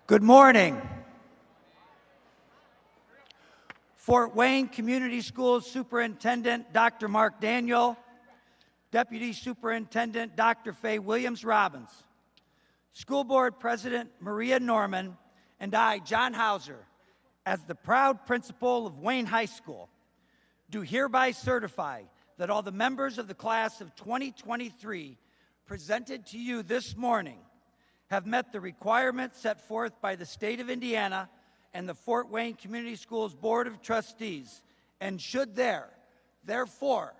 Good morning. Fort Wayne Community Schools Superintendent Dr. Mark Daniel, Deputy Superintendent Dr. Faye Williams-Robbins, School Board President Maria Norman, and I, John Hauser, as the proud principal of Wayne High School, do hereby certify that all the members of the class of 2023 presented to you this morning have met the requirements set forth by the state of Indiana and the Fort Wayne Community Schools Board of Trustees, and should therefore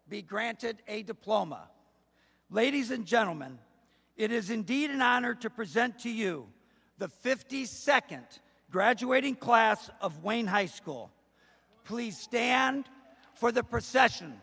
be granted a diploma. Ladies and gentlemen, it is indeed an honor to present to you the 52nd graduating class of Wayne High School. Please stand for the procession.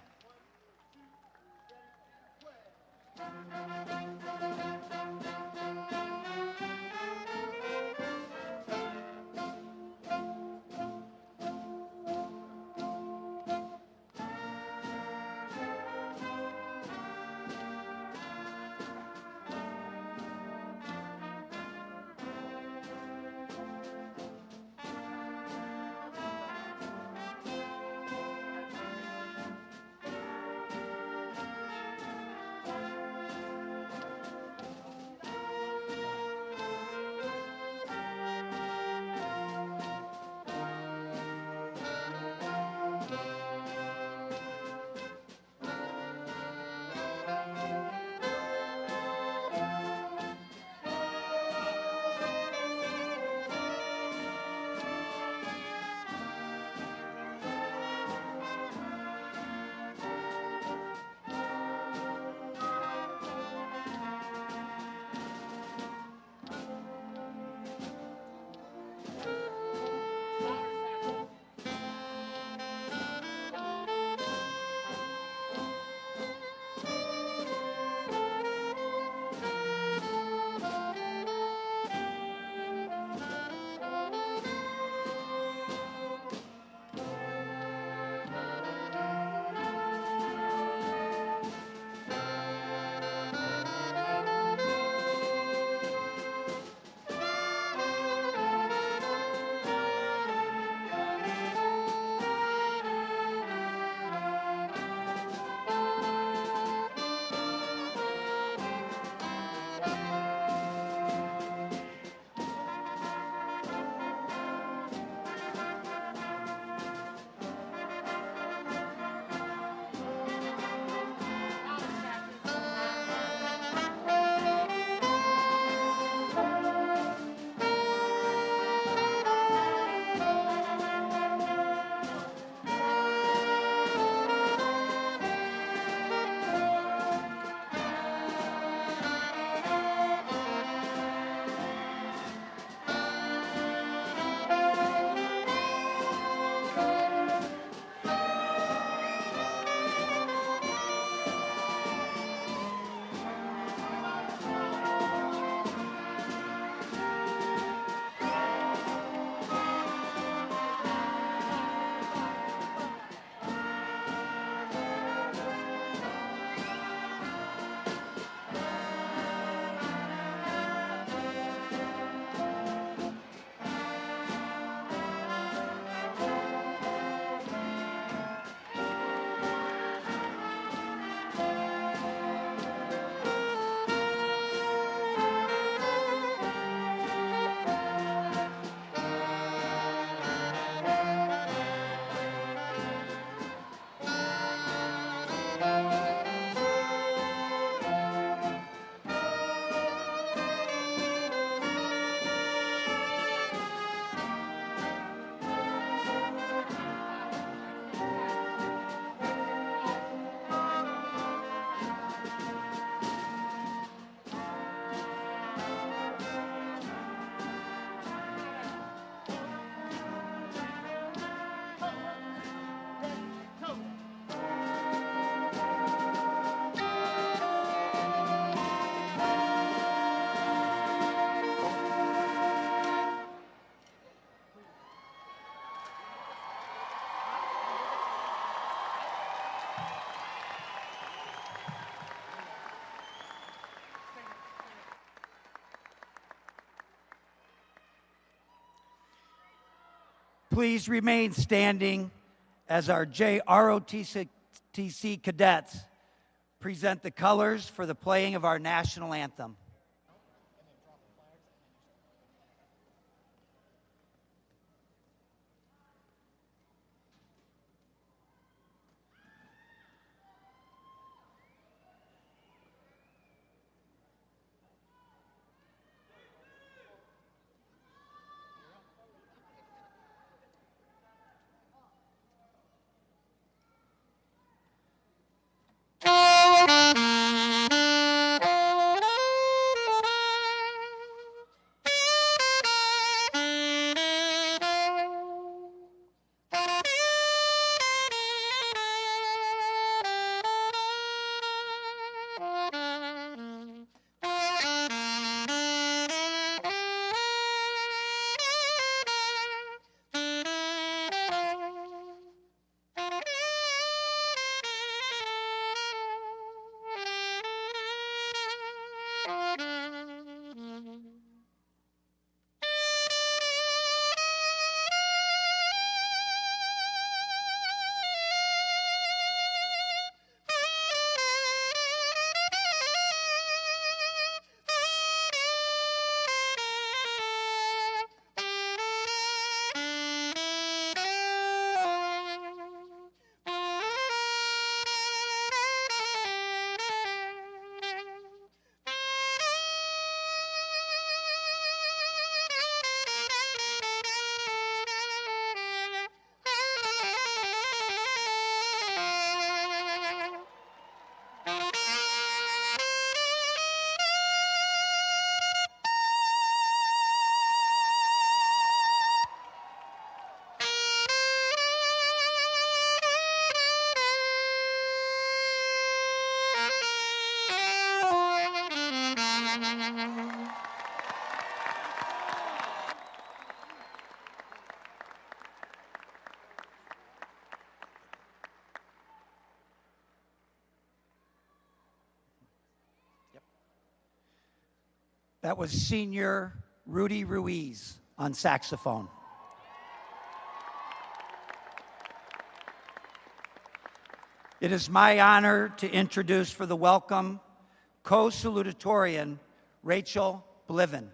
Please remain standing as our JROTC cadets present the colors for the playing of our national anthem. That was Senior Rudy Ruiz on saxophone. It is my honor to introduce for the welcome co-salutatorian Rachel Bliven.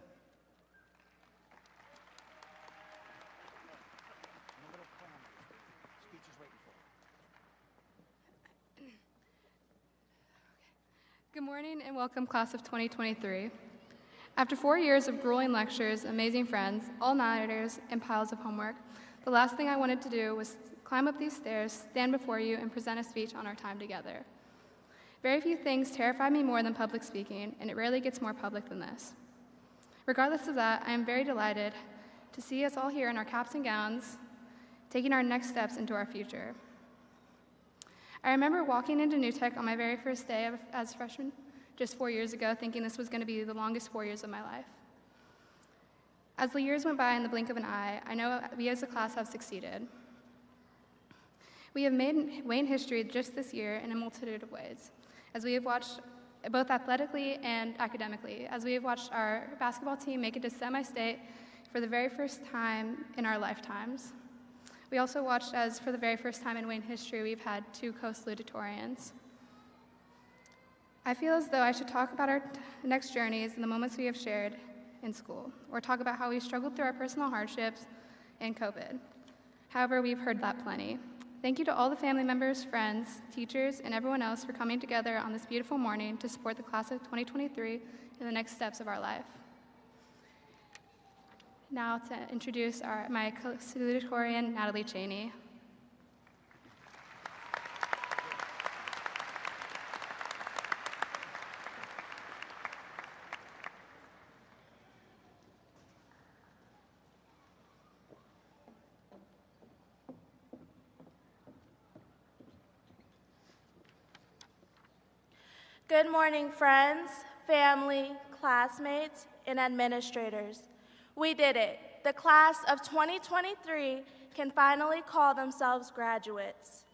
Good morning and welcome, class of 2023. After 4 years of grueling lectures, amazing friends, all-nighters, and piles of homework, the last thing I wanted to do was climb up these stairs, stand before you, and present a speech on our time together. Very few things terrify me more than public speaking, and it rarely gets more public than this. Regardless of that, I am very delighted to see us all here in our caps and gowns, taking our next steps into our future. I remember walking into New Tech on my very first day as a freshman, just 4 years ago, thinking this was going to be the longest 4 years of my life. As the years went by in the blink of an eye, I know we as a class have succeeded. We have made Wayne history just this year in a multitude of ways, as we have watched both athletically and academically, as we have watched our basketball team make it to semi-state for the very first time in our lifetimes. We also watched as, for the very first time in Wayne history, we've had 2 co-salutatorians. I feel as though I should talk about our next journeys and the moments we have shared in school, or talk about how we struggled through our personal hardships and COVID. However, we've heard that plenty. Thank you to all the family members, friends, teachers, and everyone else for coming together on this beautiful morning to support the class of 2023 in the next steps of our life. Now to introduce my salutatorian, Natalie Cheney. Good morning, friends, family, classmates, and administrators. We did it. The class of 2023 can finally call themselves graduates.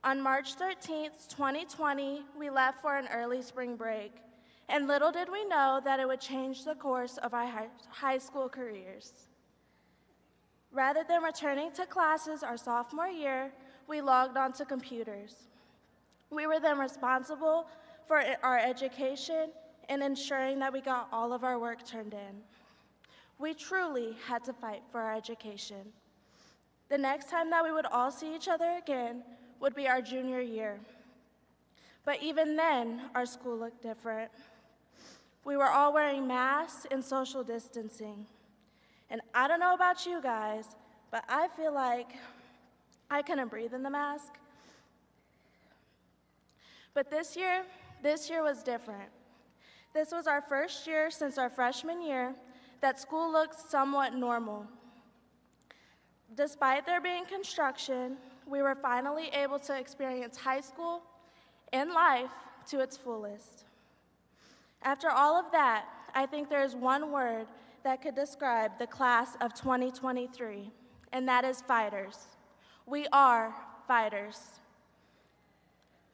On March 13th, 2020, we left for an early spring break, and little did we know that it would change the course of our high school careers. Rather than returning to classes our sophomore year, we logged onto computers. We were then responsible for our education and ensuring that we got all of our work turned in. We truly had to fight for our education. The next time that we would all see each other again would be our junior year. But even then, our school looked different. We were all wearing masks and social distancing. And I don't know about you guys, but I feel like I couldn't breathe in the mask. But this year was different. This was our first year since our freshman year that school looked somewhat normal. Despite there being construction, we were finally able to experience high school and life to its fullest. After all of that, I think there is one word that could describe the class of 2023, and that is fighters. We are fighters.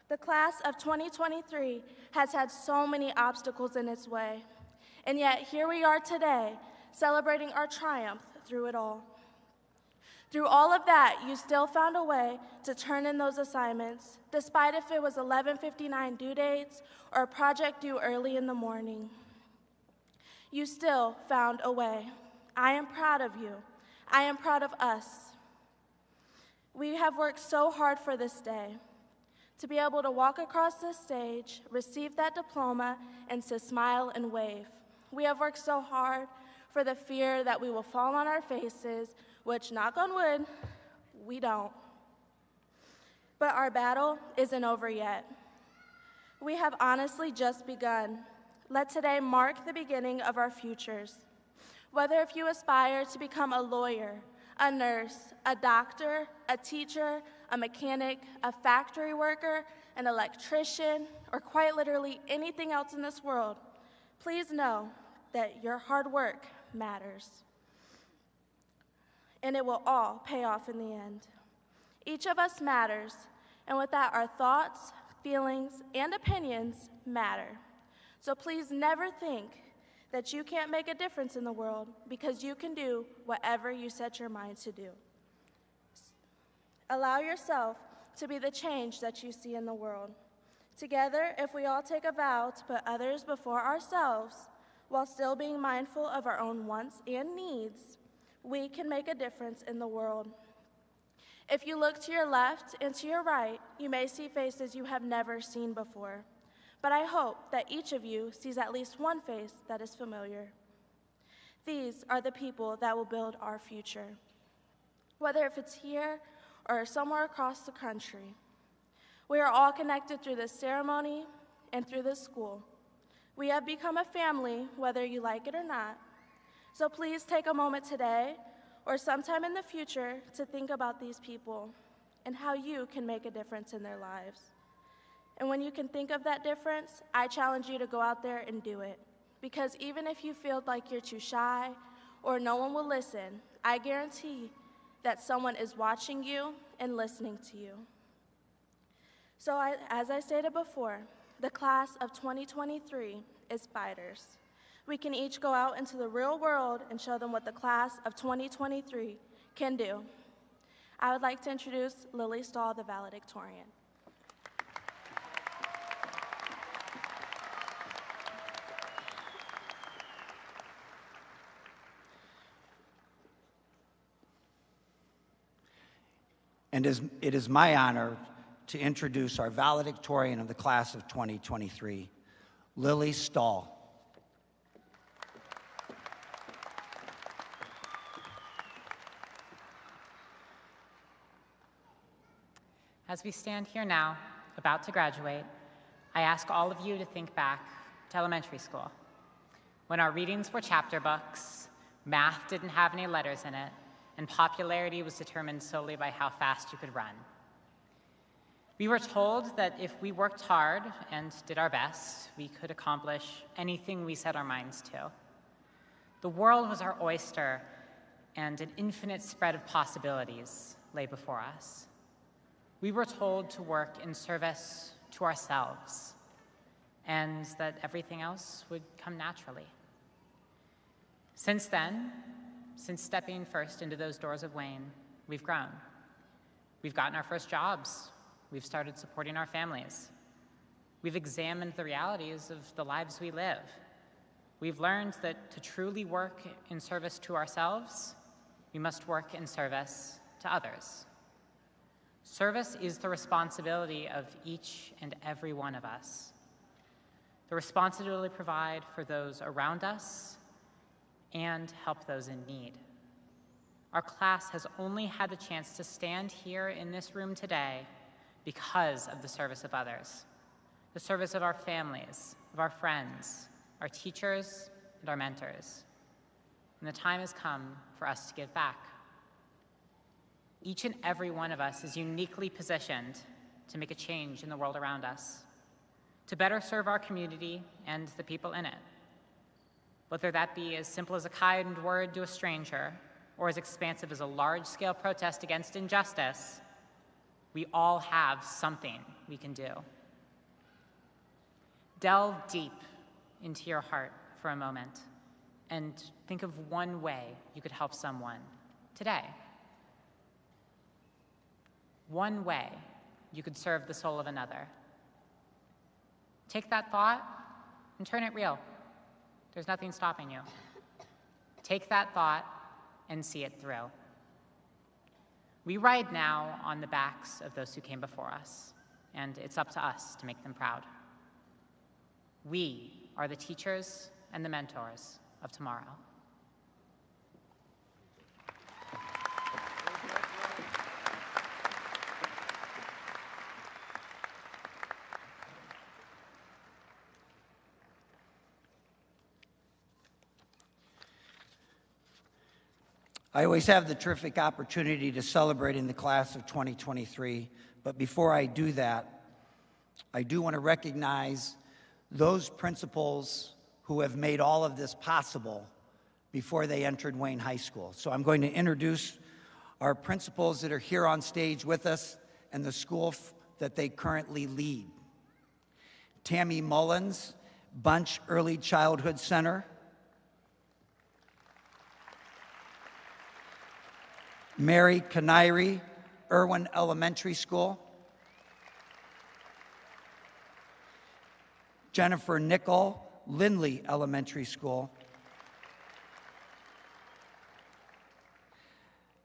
The class of 2023 has had so many obstacles in its way, and yet here we are today, celebrating our triumph through it all. Through all of that, you still found a way to turn in those assignments, despite if it was 11:59 due dates or a project due early in the morning. You still found a way. I am proud of you. I am proud of us. We have worked so hard for this day, to be able to walk across this stage, receive that diploma, and to smile and wave. We have worked so hard for the fear that we will fall on our faces, which, knock on wood, we don't. But our battle isn't over yet. We have honestly just begun. Let today mark the beginning of our futures. Whether if you aspire to become a lawyer, a nurse, a doctor, a teacher, a mechanic, a factory worker, an electrician, or quite literally anything else in this world, please know that your hard work matters. And it will all pay off in the end. Each of us matters, and with that, our thoughts, feelings, and opinions matter. So please never think that you can't make a difference in the world, because you can do whatever you set your mind to do. Allow yourself to be the change that you see in the world. Together, if we all take a vow to put others before ourselves, while still being mindful of our own wants and needs, we can make a difference in the world. If you look to your left and to your right, you may see faces you have never seen before. But I hope that each of you sees at least one face that is familiar. These are the people that will build our future. Whether if it's here or somewhere across the country, we are all connected through this ceremony and through this school. We have become a family, whether you like it or not. So please take a moment today or sometime in the future to think about these people and how you can make a difference in their lives. And when you can think of that difference, I challenge you to go out there and do it. Because even if you feel like you're too shy or no one will listen, I guarantee that someone is watching you and listening to you. So as I stated before, the class of 2023 is fighters. We can each go out into the real world and show them what the class of 2023 can do. I would like to introduce Lily Stahl, the valedictorian. And it is my honor to introduce our valedictorian of the class of 2023, Lily Stahl. As we stand here now, about to graduate, I ask all of you to think back to elementary school, when our readings were chapter books, math didn't have any letters in it, and popularity was determined solely by how fast you could run. We were told that if we worked hard and did our best, we could accomplish anything we set our minds to. The world was our oyster, and an infinite spread of possibilities lay before us. We were told to work in service to ourselves, and that everything else would come naturally. Since then, since stepping first into those doors of Wayne, we've grown. We've gotten our first jobs. We've started supporting our families. We've examined the realities of the lives we live. We've learned that to truly work in service to ourselves, we must work in service to others. Service is the responsibility of each and every one of us. The responsibility to provide for those around us and help those in need. Our class has only had the chance to stand here in this room today because of the service of others, the service of our families, of our friends, our teachers, and our mentors. And the time has come for us to give back. Each and every one of us is uniquely positioned to make a change in the world around us, to better serve our community and the people in it. Whether that be as simple as a kind word to a stranger, or as expansive as a large-scale protest against injustice, we all have something we can do. Delve deep into your heart for a moment and think of one way you could help someone today. One way you could serve the soul of another. Take that thought and turn it real. There's nothing stopping you. Take that thought and see it through. We ride now on the backs of those who came before us, and it's up to us to make them proud. We are the teachers and the mentors of tomorrow. I always have the terrific opportunity to celebrate in the class of 2023, but before I do that, I do want to recognize those principals who have made all of this possible before they entered Wayne High School. So I'm going to introduce our principals that are here on stage with us and the school that they currently lead. Tammy Mullins, Bunch Early Childhood Center. Mary Canary, Irwin Elementary School. Jennifer Nickel, Lindley Elementary School.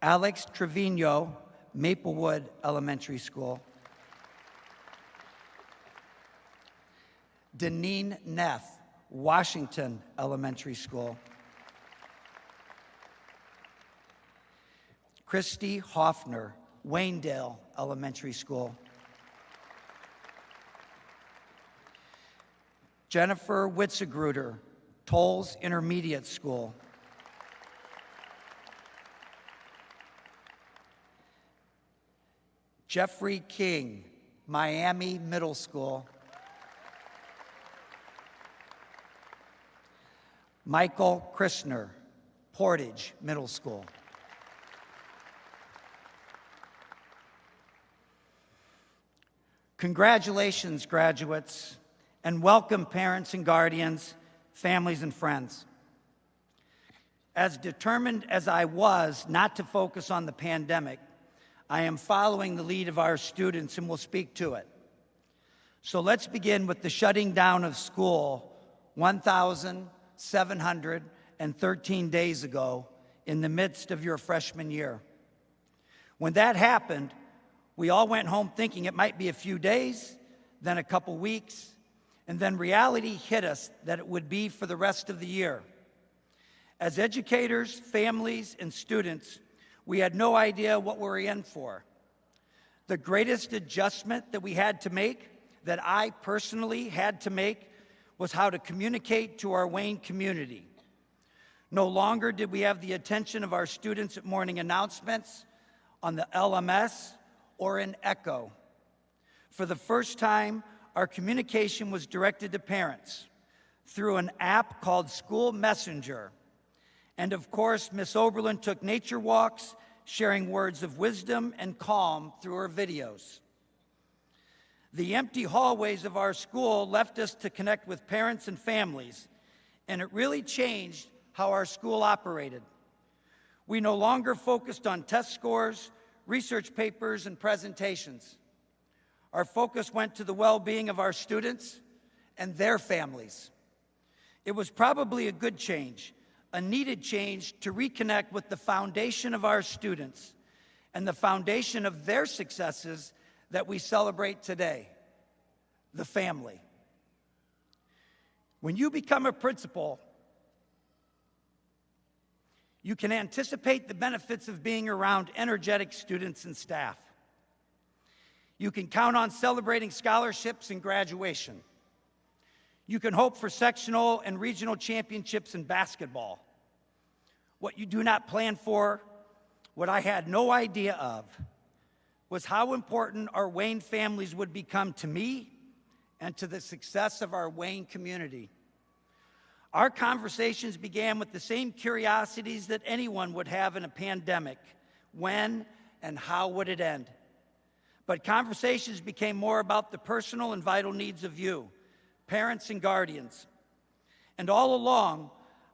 Alex Trevino, Maplewood Elementary School. Deneen Neff, Washington Elementary School. Christy Hoffner, Waynedale Elementary School. Jennifer Witzegruder, Tolles Intermediate School. Jeffrey King, Miami Middle School. Michael Christner, Portage Middle School. Congratulations, graduates, and welcome parents and guardians, families and friends. As determined as I was not to focus on the pandemic, I am following the lead of our students and will speak to it. So let's begin with the shutting down of school 1,713 days ago in the midst of your freshman year. When that happened, we all went home thinking it might be a few days, then a couple weeks, and then reality hit us that it would be for the rest of the year. As educators, families, and students, we had no idea what we were in for. The greatest adjustment that we had to make, that I personally had to make, was how to communicate to our Wayne community. No longer did we have the attention of our students at morning announcements, on the LMS, or in Echo. For the first time, our communication was directed to parents through an app called School Messenger. And of course, Miss Oberlin took nature walks, sharing words of wisdom and calm through her videos. The empty hallways of our school left us to connect with parents and families, and it really changed how our school operated. We no longer focused on test scores, research papers, and presentations. Our focus went to the well-being of our students and their families. It was probably a good change, a needed change to reconnect with the foundation of our students and the foundation of their successes that we celebrate today, the family. When you become a principal, you can anticipate the benefits of being around energetic students and staff. You can count on celebrating scholarships and graduation. You can hope for sectional and regional championships in basketball. What you do not plan for, what I had no idea of, was how important our Wayne families would become to me and to the success of our Wayne community. Our conversations began with the same curiosities that anyone would have in a pandemic. When and how would it end? But conversations became more about the personal and vital needs of you, parents and guardians. And all along,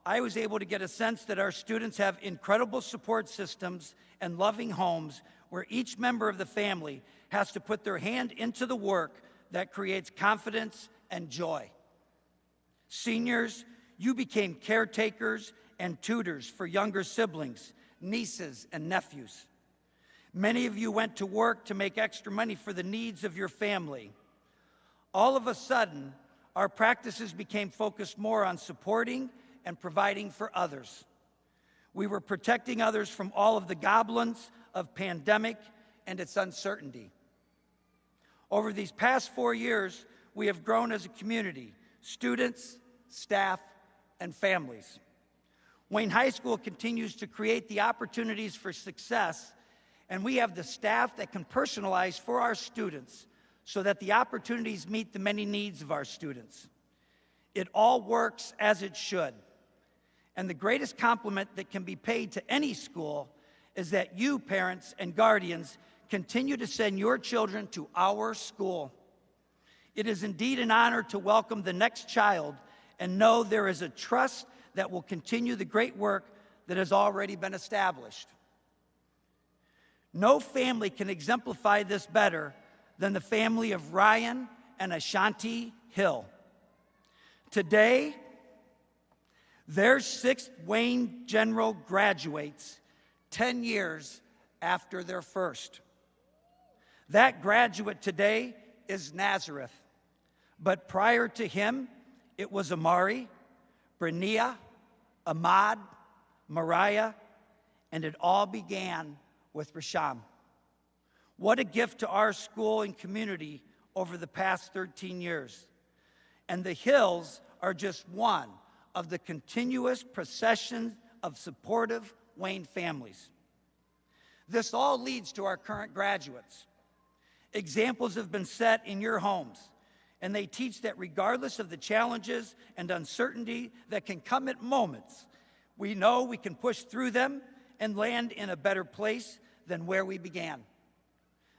I was able to get a sense that our students have incredible support systems and loving homes where each member of the family has to put their hand into the work that creates confidence and joy. Seniors, you became caretakers and tutors for younger siblings, nieces, and nephews. Many of you went to work to make extra money for the needs of your family. All of a sudden, our practices became focused more on supporting and providing for others. We were protecting others from all of the goblins of pandemic and its uncertainty. Over these past 4 years, we have grown as a community, students, staff, and families. Wayne High School continues to create the opportunities for success, and we have the staff that can personalize for our students so that the opportunities meet the many needs of our students. It all works as it should. And the greatest compliment that can be paid to any school is that you, parents and guardians, continue to send your children to our school. It is indeed an honor to welcome the next child and know there is a trust that will continue the great work that has already been established. No family can exemplify this better than the family of Ryan and Ashanti Hill. Today, their 6th Wayne General graduates 10 years after their first. That graduate today is Nazareth, but prior to him, it was Amari, Brania, Ahmad, Mariah, and it all began with Rasham. What a gift to our school and community over the past 13 years. And the Hills are just one of the continuous procession of supportive Wayne families. This all leads to our current graduates. Examples have been set in your homes, and they teach that regardless of the challenges and uncertainty that can come at moments, we know we can push through them and land in a better place than where we began.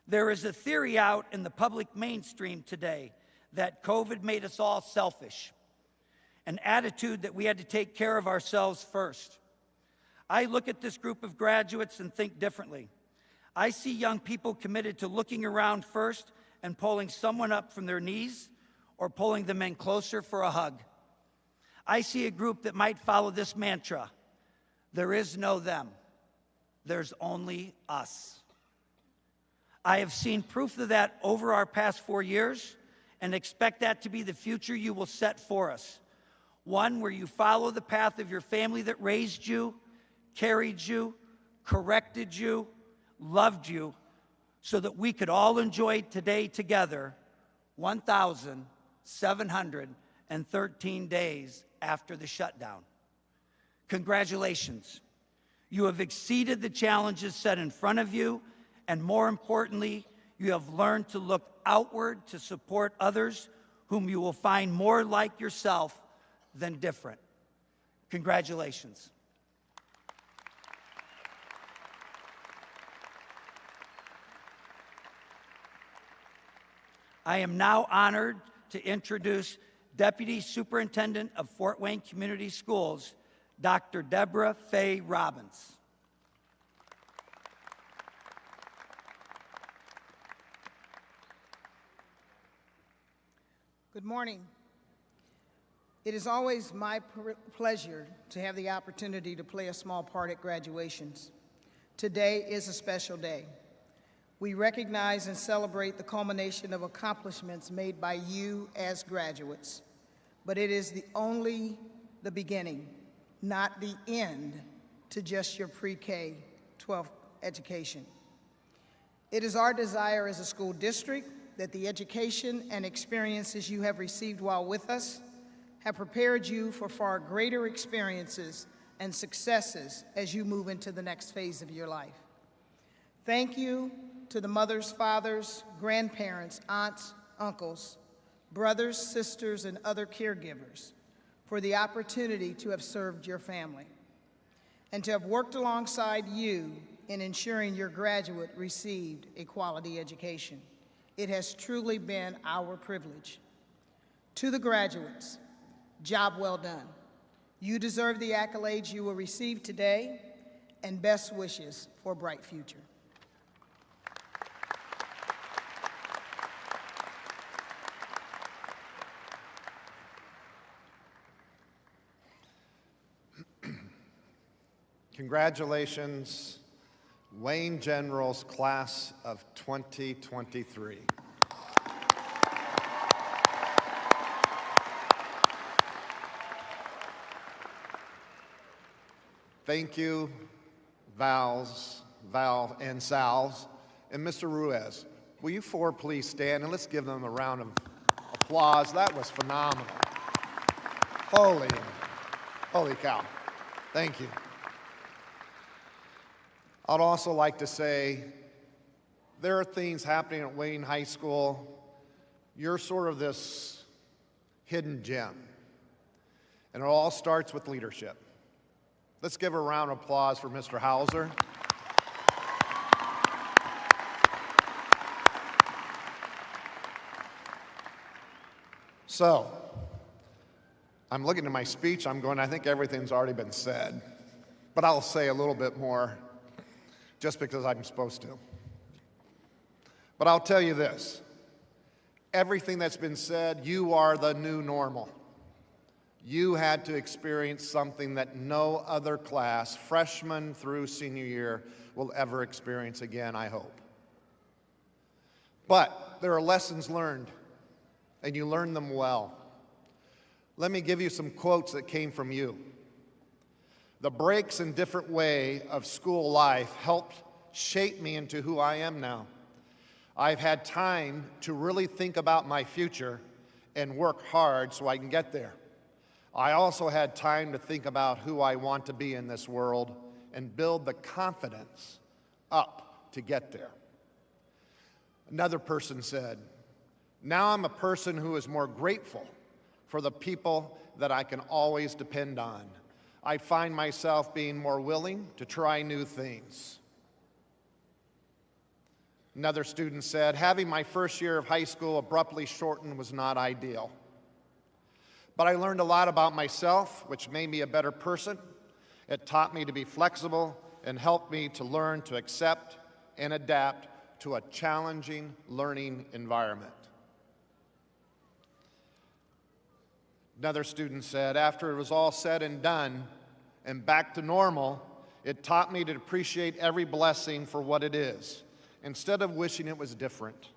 There is a theory out in the public mainstream today that COVID made us all selfish, an attitude that we had to take care of ourselves first. I look at this group of graduates and think differently. I see young people committed to looking around first and pulling someone up from their knees or pulling them in closer for a hug. I see a group that might follow this mantra: there is no them, there's only us. I have seen proof of that over our past 4 years and expect that to be the future you will set for us. One where you follow the path of your family that raised you, carried you, corrected you, loved you, so that we could all enjoy today together 1,713 days after the shutdown. Congratulations. You have exceeded the challenges set in front of you, and more importantly, you have learned to look outward to support others whom you will find more like yourself than different. Congratulations. I am now honored to introduce Deputy Superintendent of Fort Wayne Community Schools, Dr. Deborah Faye Robbins. Good morning. It is always my pleasure to have the opportunity to play a small part at graduations. Today is a special day. We recognize and celebrate the culmination of accomplishments made by you as graduates, but it is only the beginning, not the end, to just your pre-K 12 education. It is our desire as a school district that the education and experiences you have received while with us have prepared you for far greater experiences and successes as you move into the next phase of your life. Thank you to the mothers, fathers, grandparents, aunts, uncles, brothers, sisters, and other caregivers for the opportunity to have served your family and to have worked alongside you in ensuring your graduate received a quality education. It has truly been our privilege. To the graduates, job well done. You deserve the accolades you will receive today, and best wishes for a bright future. Congratulations, Wayne General's class of 2023. Thank you, Val and Sal's, and Mr. Ruiz. Will you four please stand and let's give them a round of applause. That was phenomenal. Holy cow. Thank you. I'd also like to say there are things happening at Wayne High School. You're sort of this hidden gem, and it all starts with leadership. Let's give a round of applause for Mr. Hauser. So, I'm looking at my speech, I'm going, I think everything's already been said, but I'll say a little bit more just because I'm supposed to. But I'll tell you this, everything that's been said, you are the new normal. You had to experience something that no other class, freshman through senior year, will ever experience again, I hope. But there are lessons learned, and you learn them well. Let me give you some quotes that came from you. The breaks and different way of school life helped shape me into who I am now. I've had time to really think about my future and work hard so I can get there. I also had time to think about who I want to be in this world and build the confidence up to get there. Another person said, now I'm a person who is more grateful for the people that I can always depend on. I find myself being more willing to try new things. Another student said, having my first year of high school abruptly shortened was not ideal. But I learned a lot about myself, which made me a better person. It taught me to be flexible and helped me to learn to accept and adapt to a challenging learning environment. Another student said, after it was all said and done and back to normal, it taught me to appreciate every blessing for what it is, instead of wishing it was different.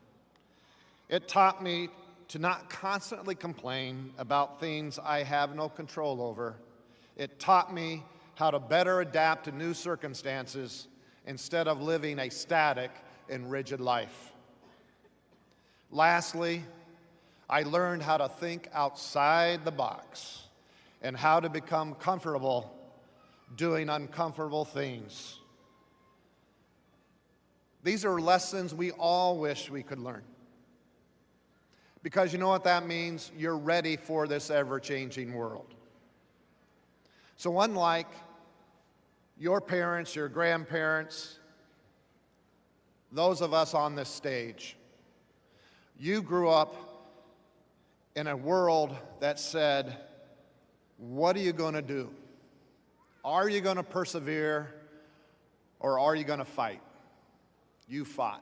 It taught me to not constantly complain about things I have no control over. It taught me how to better adapt to new circumstances instead of living a static and rigid life. Lastly, I learned how to think outside the box and how to become comfortable doing uncomfortable things. These are lessons we all wish we could learn. Because you know what that means? You're ready for this ever-changing world. So unlike your parents, your grandparents, those of us on this stage, you grew up in a world that said, what are you going to do? Are you going to persevere or are you going to fight? You fought.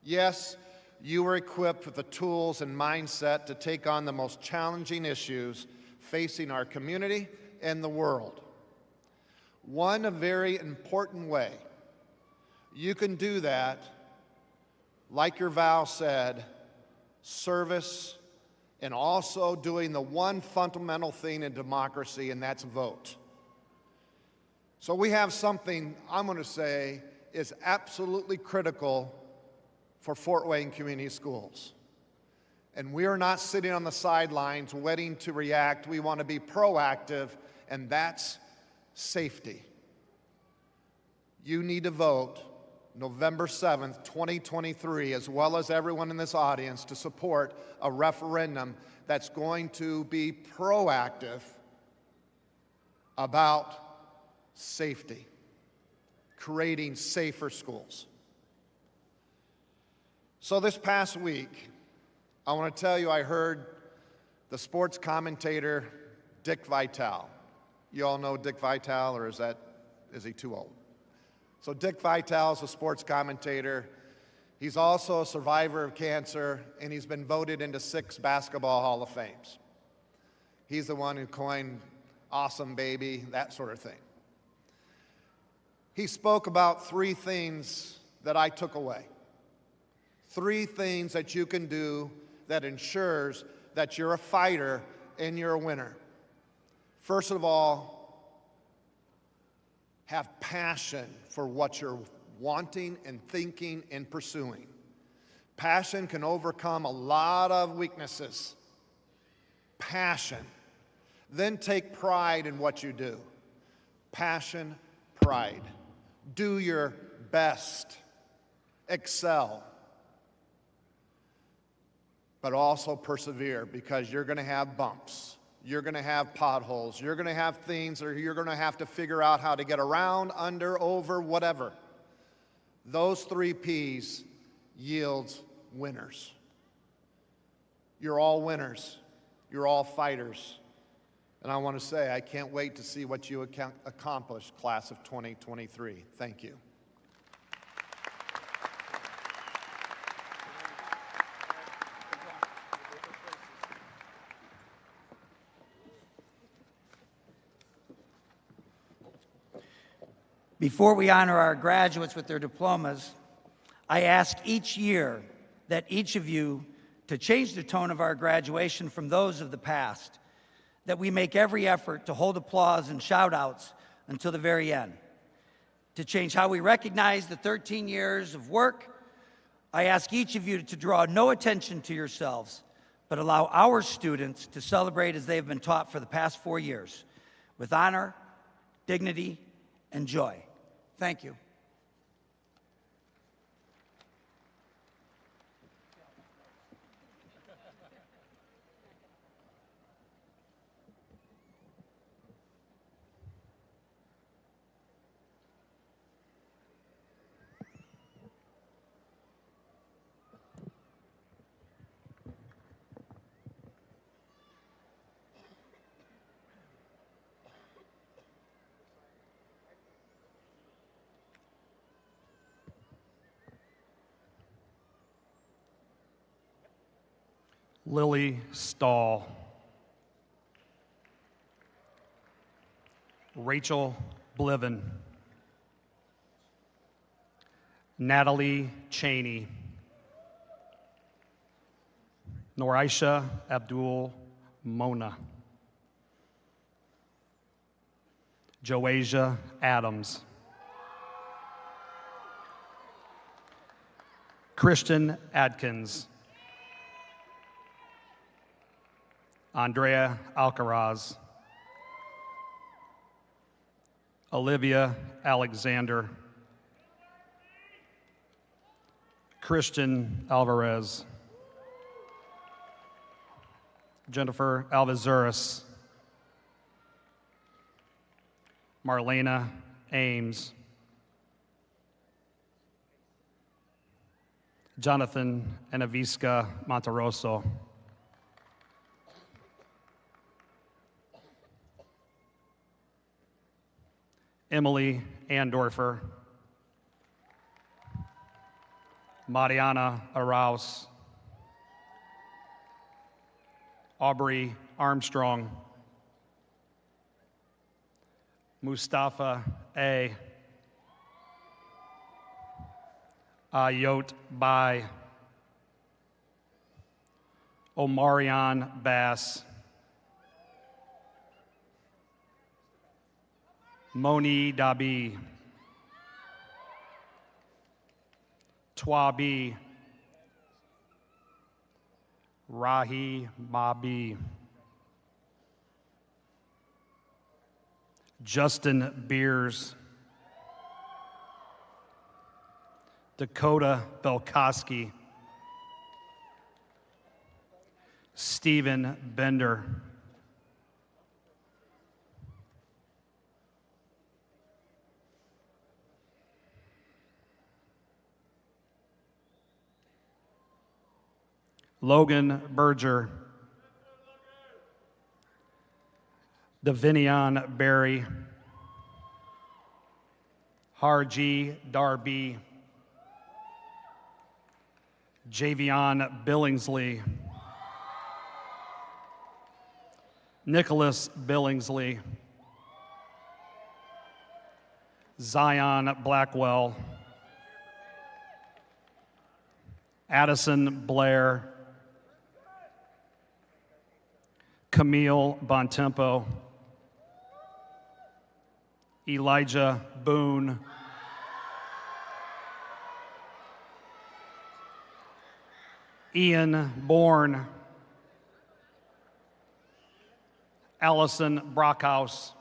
Yes, you are equipped with the tools and mindset to take on the most challenging issues facing our community and the world. One very important way you can do that, like your vow said, service, and also doing the one fundamental thing in democracy, and that's vote. So we have something I'm going to say is absolutely critical for Fort Wayne Community Schools. And we are not sitting on the sidelines waiting to react. We want to be proactive, and that's safety. You need to vote November 7th, 2023, as well as everyone in this audience, to support a referendum that's going to be proactive about safety, creating safer schools. So this past week, I want to tell you I heard the sports commentator Dick Vitale. You all know Dick Vitale, or is he too old? So Dick Vitale is a sports commentator. He's also a survivor of cancer, and he's been voted into 6 basketball Hall of Fames. He's the one who coined awesome baby, that sort of thing. He spoke about 3 things that I took away. 3 things that you can do that ensures that you're a fighter and you're a winner. First of all, have passion for what you're wanting and thinking and pursuing. Passion can overcome a lot of weaknesses. Passion. Then take pride in what you do. Passion, pride. Do your best. Excel. But also persevere, because you're going to have bumps. You're going to have potholes. You're going to have things that you're going to have to figure out how to get around, under, over, whatever. Those 3 P's yields winners. You're all winners. You're all fighters. And I want to say, I can't wait to see what you accomplish, class of 2023. Thank you. Before we honor our graduates with their diplomas, I ask each year that each of you to change the tone of our graduation from those of the past, that we make every effort to hold applause and shout-outs until the very end. To change how we recognize the 13 years of work, I ask each of you to draw no attention to yourselves, but allow our students to celebrate as they have been taught for the past 4 years, with honor, dignity, and joy. Thank you. Lily Stahl, Rachel Bliven, Natalie Cheney, Noraisha Abdul Mona, Joasia Adams, Christian Adkins, Andrea Alcaraz, Olivia Alexander, Christian Alvarez, Jennifer Alvazuris, Marlena Ames, Jonathan Anavisca Monteroso, Emily Andorfer, Mariana Arauz, Aubrey Armstrong, Mustafa A. Ayot Bai, Omarion Bass, Moni Dabi, Twabi, Rahi Mabi, Justin Beers, Dakota Belkowski, Stephen Bender, Logan Berger, Davinion Berry, Harji Darby, Javion Billingsley, Nicholas Billingsley, Zion Blackwell, Addison Blair, Camille Bontempo, Elijah Boone, Ian Bourne, Allison Brockhouse,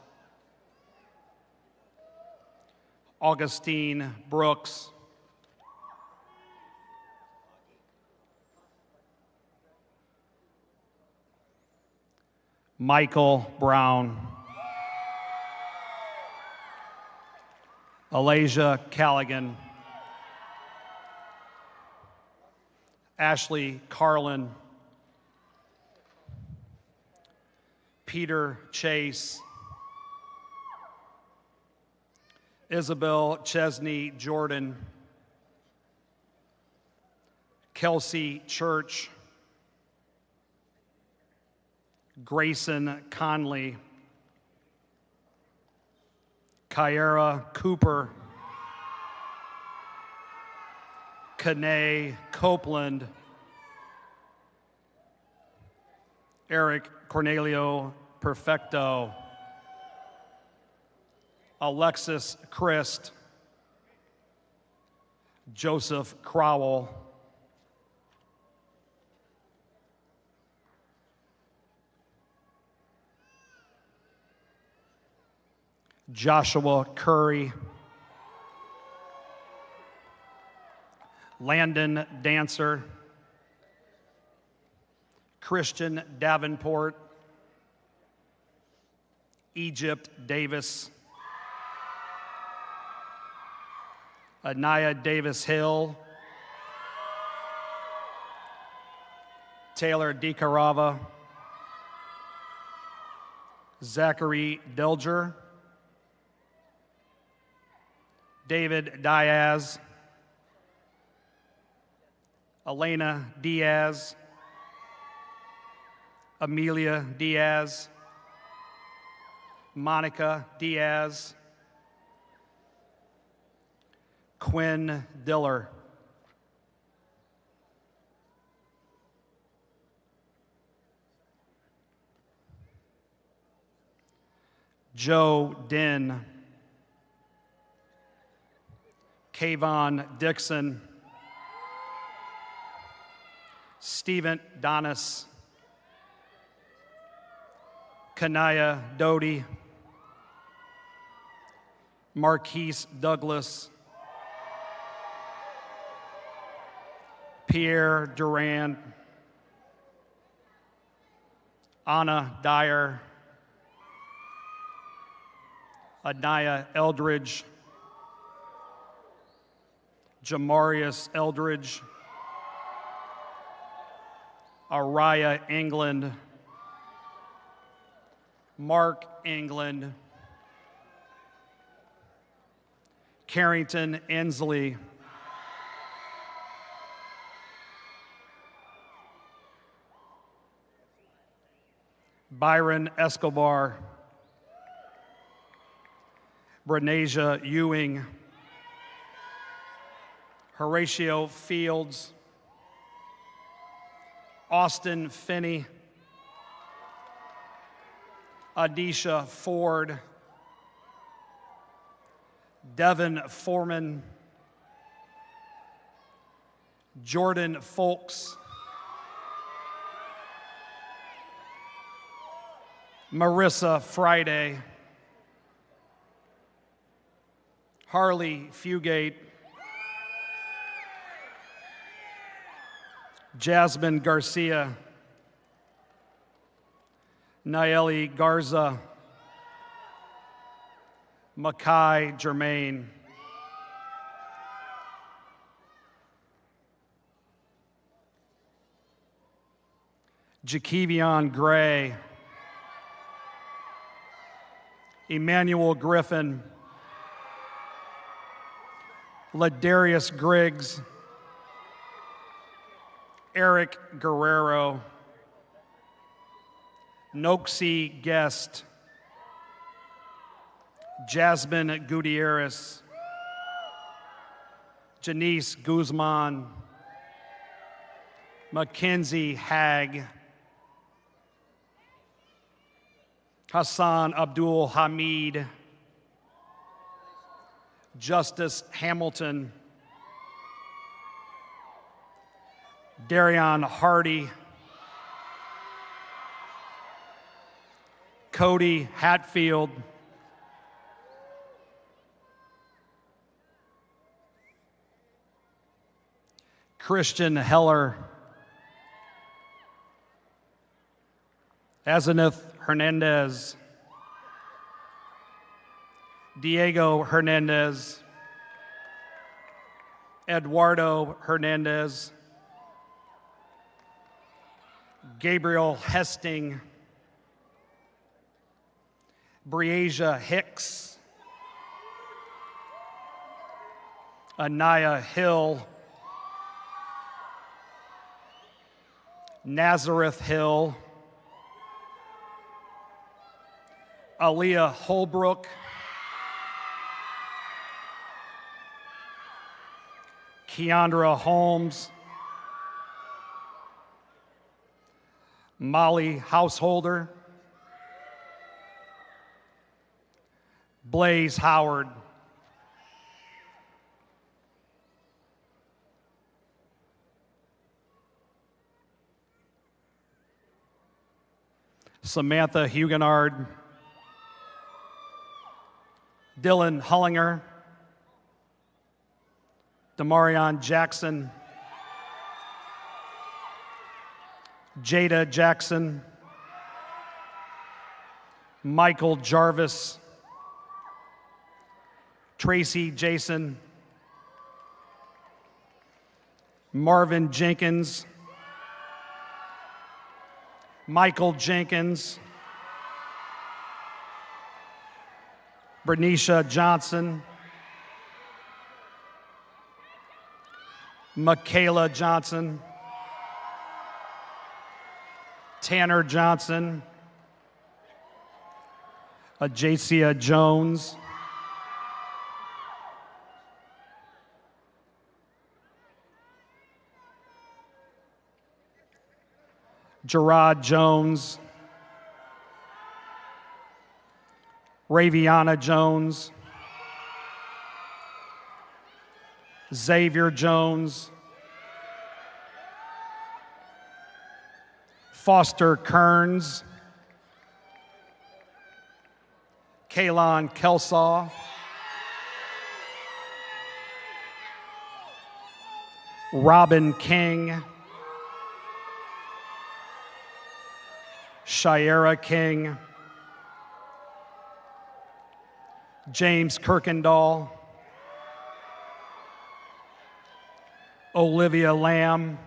Augustine Brooks, Michael Brown, Alasia Callaghan, Ashley Carlin, Peter Chase, Isabel Chesney Jordan, Kelsey Church, Grayson Conley, Kyara Cooper, Kanae Copeland, Eric Cornelio Perfecto, Alexis Christ, Joseph Crowell, Joshua Curry, Landon Dancer, Christian Davenport, Egypt Davis, Anaya Davis Hill, Taylor DiCarava, Zachary Delger, David Diaz, Elena Diaz, Amelia Diaz, Monica Diaz, Quinn Diller, Joe Din, Kayvon Dixon, Stephen Donis, Kanaya Doty, Marquise Douglas, Pierre Durand, Anna Dyer, Anaya Eldridge, Jamarius Eldridge, Araya England, Mark England, Carrington Ensley, Byron Escobar, Brenasia Ewing, Horatio Fields, Austin Finney, Adisha Ford, Devin Foreman, Jordan Folks, Marissa Friday, Harley Fugate, Jasmine Garcia, Nayeli Garza, Makai Germain, Jakevion Gray, Emmanuel Griffin, Ladarius Griggs, Eric Guerrero, Noxie Guest, Jasmine Gutierrez, Janice Guzman, Mackenzie Hagg, Hassan Abdul Hamid, Justice Hamilton, Darion Hardy, Cody Hatfield, Christian Heller, Azenith Hernandez, Diego Hernandez, Eduardo Hernandez, Gabriel Hesting, Breasia Hicks, Anaya Hill, Nazareth Hill, Aaliyah Holbrook, Keandra Holmes, Molly Householder, Blaze Howard, Samantha Huguenard, Dylan Hullinger, Demarion Jackson, Jada Jackson, Michael Jarvis, Tracy Jason, Marvin Jenkins, Michael Jenkins, Bernicia Johnson, Michaela Johnson, Tanner Johnson, Ajacia Jones, Gerard Jones, Raviana Jones, Xavier Jones, Foster Kearns, Kaylon Kelsaw, Robin King, Shiera King, James Kirkendall, Olivia Lamb,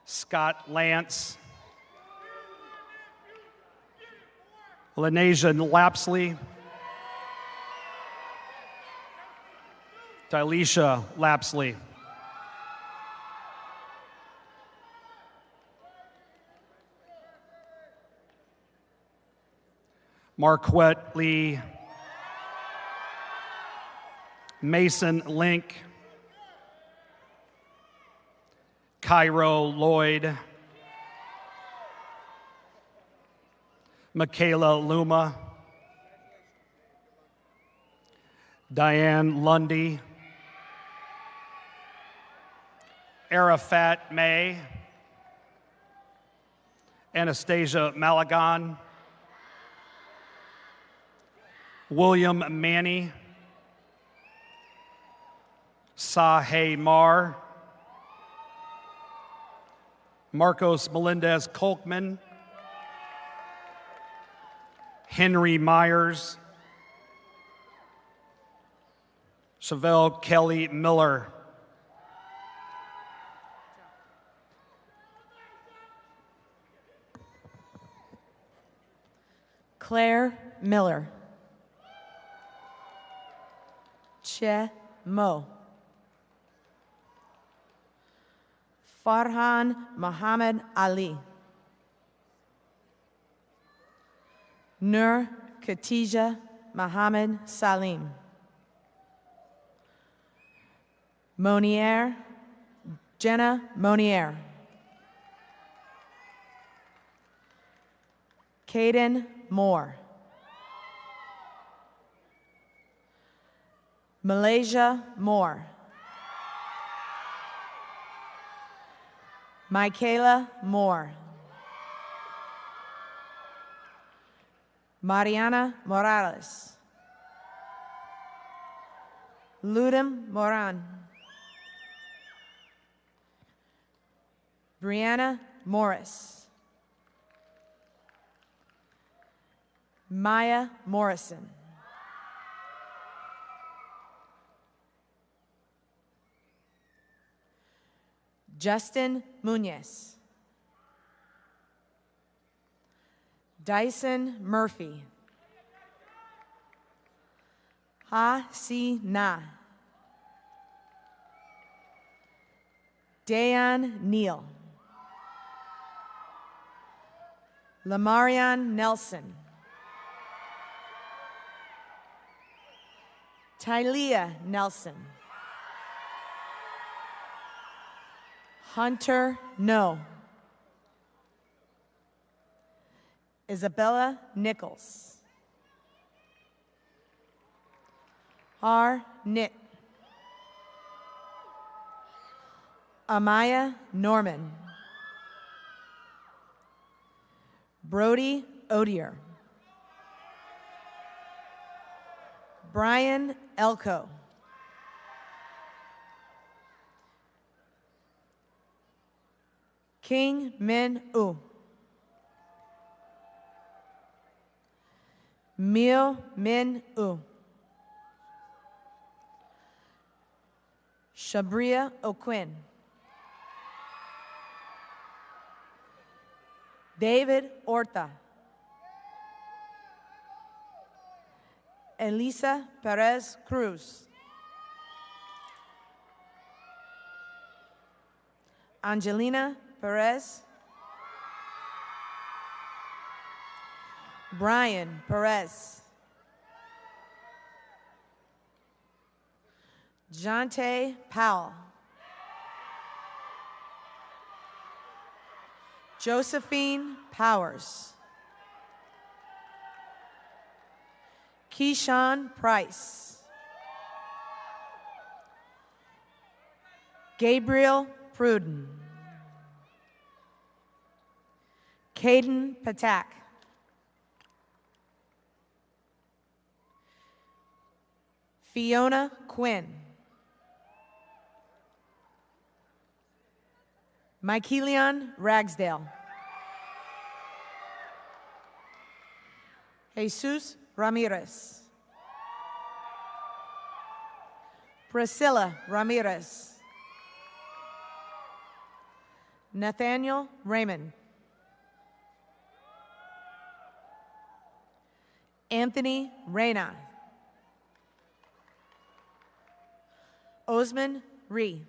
Scott Lance, Lenasia Lapsley, Dylisha Lapsley, Marquette Lee, Mason Link, Cairo Lloyd, Michaela Luma, Diane Lundy, Arafat May, Anastasia Malagon, William Manny, Sahe Mar, Marcos Melendez Kolkman, Henry Myers, Chevelle Kelly Miller, Claire Miller, Che Mo, Farhan Muhammad Ali, Nur Khatija Muhammad Salim, Monier, Jenna Monier, Caden Moore, Malaysia Moore, Michaela Moore, Mariana Morales, Ludem Moran, Brianna Morris, Maya Morrison, Justin Munoz, Dyson Murphy, Ha Si Na, Dayan Neal, Lamarion Nelson, Tylea Nelson, Hunter No, Isabella Nichols, Har Nit, Amaya Norman, Brody Odier, Brian Elko, King Min U, Mio Min U, Shabria O'Quinn, David Orta, Elisa Perez Cruz, Angelina Perez, Brian Perez, Jonte Powell, Josephine Powers, Keyshawn Price, Gabriel Pruden, Caden Patak, Fiona Quinn, Michaelion Ragsdale, Jesus Ramirez, Priscilla Ramirez, Nathaniel Raymond, Anthony Reyna, Osman Ree,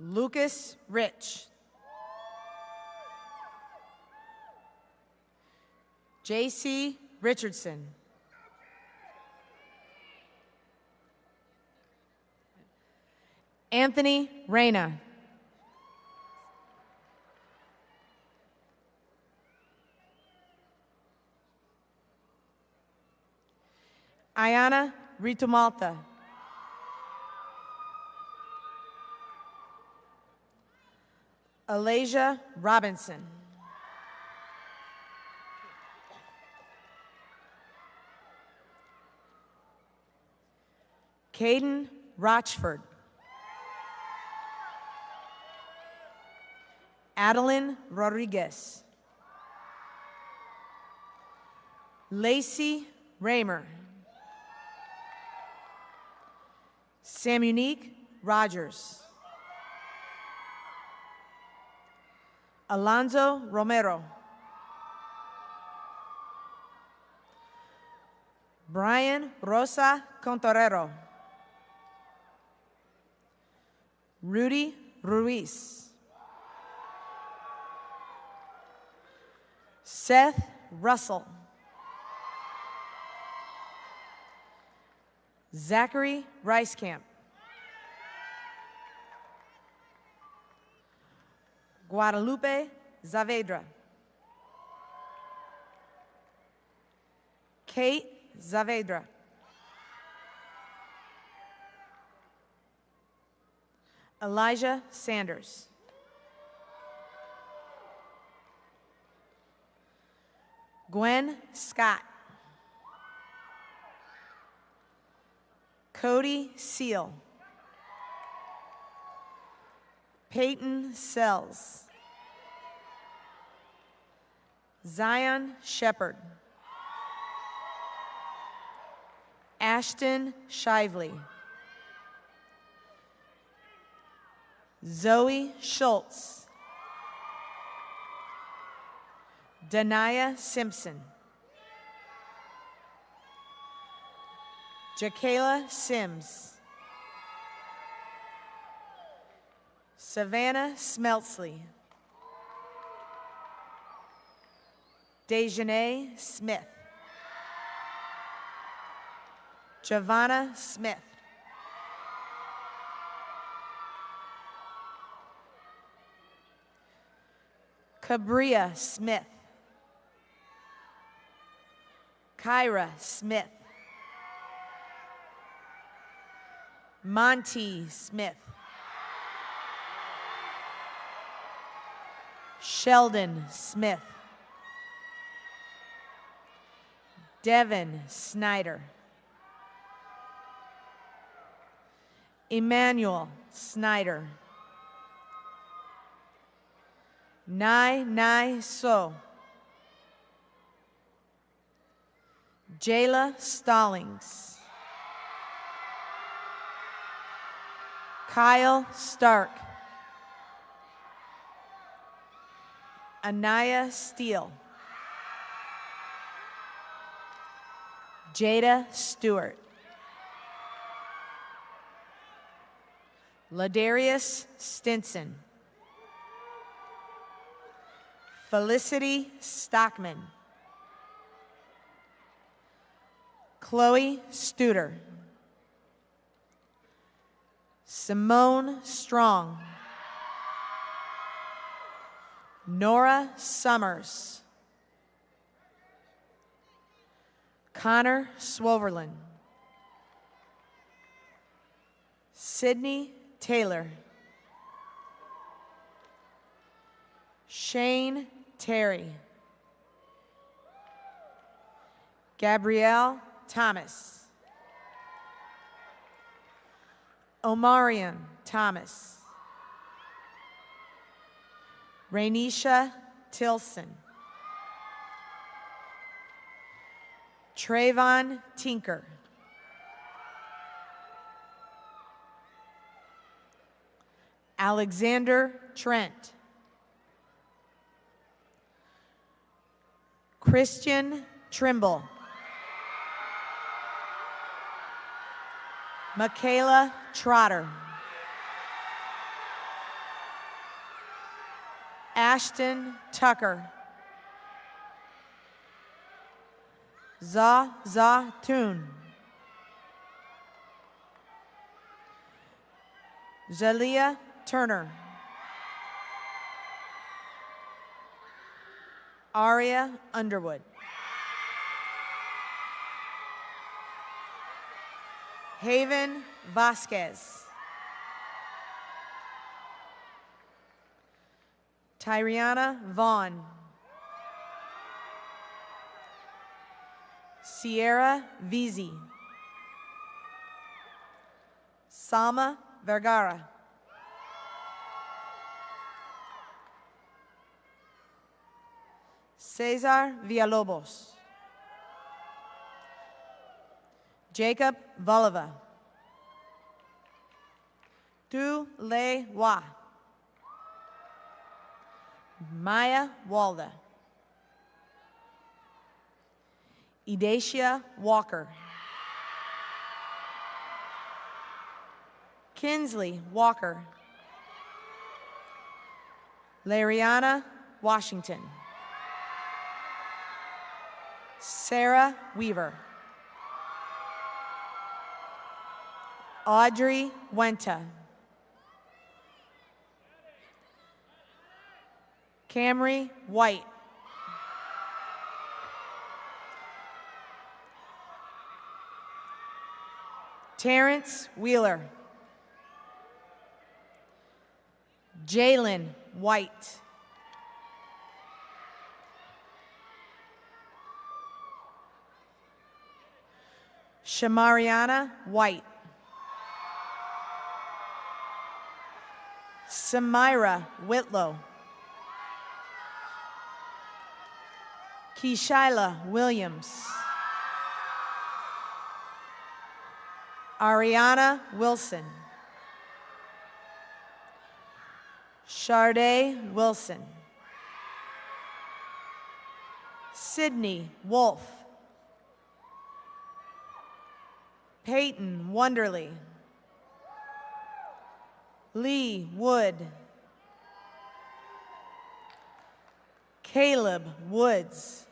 Lucas Rich. J.C. Richardson. Anthony Reyna. Ayana Ritumalta. Alasia Robinson. Caden Rochford. Adeline Rodriguez. Lacey Raymer. Samunique Rogers. Alonzo Romero. Brian Rosa Contorero. Rudy Ruiz. Seth Russell. Zachary Ricecamp. Guadalupe Zavedra. Kate Zavedra. Elijah Sanders. Gwen Scott. Cody Seal. Peyton Sells. Zion Shepard. Ashton Shively. Zoe Schultz. Dania Simpson. Jakayla Sims. Savannah Smeltsley. Dejanay Smith. Giovanna Smith. Cabria Smith. Kyra Smith. Monty Smith. Sheldon Smith. Devin Snider. Emmanuel Snyder. Nai So. Jayla Stallings. Kyle Stark. Anaya Steele. Jada Stewart. Ladarius Stinson. Felicity Stockman. Chloe Studer. Simone Strong. Nora Summers. Connor Swoverlin. Sydney Taylor. Shane Terry. Gabrielle Thomas. Omarion Thomas. Rainisha Tilson. Trayvon Tinker. Alexander Trent. Christian Trimble. Michaela Trotter. Ashton Tucker. Za Toon. Jalea Turner. Aria Underwood. Haven Vasquez. Tyriana Vaughn. Sierra Vizi. Salma Vergara. Cesar Villalobos. Jacob Voliva. Tu Le Wa. Maya Walda. Edacia Walker. Kinsley Walker. Lariana Washington. Sarah Weaver. Audrey Wenta. Camry White. Terrence Wheeler. Jalen White. Shamariana White. Samira Whitlow. Keishyla Williams. Ariana Wilson. Sharday Wilson. Sydney Wolf. Peyton Wonderly. Lee Wood. Caleb Woods.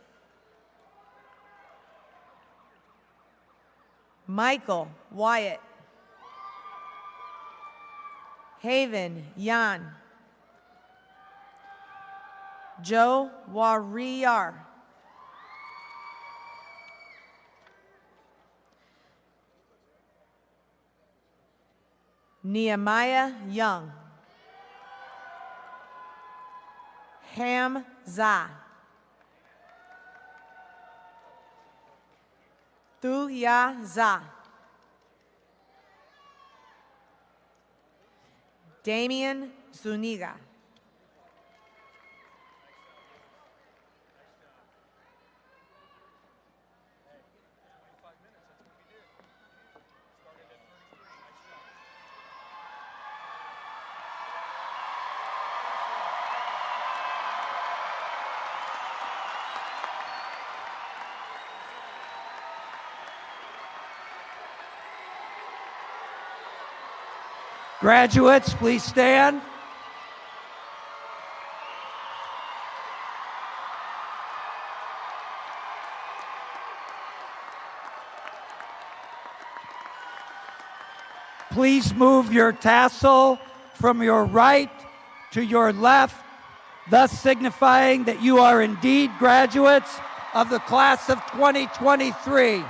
Michael Wyatt. Haven Yan. Joe Warrior. Nehemiah Young. Ham Za. Tu Ya Za. Damian Zuniga. Graduates, please stand. Please move your tassel from your right to your left, thus signifying that you are indeed graduates of the class of 2023.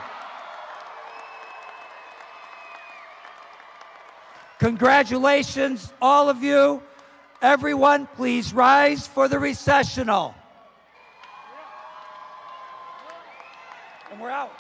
Congratulations, all of you. Everyone, please rise for the recessional. And we're out.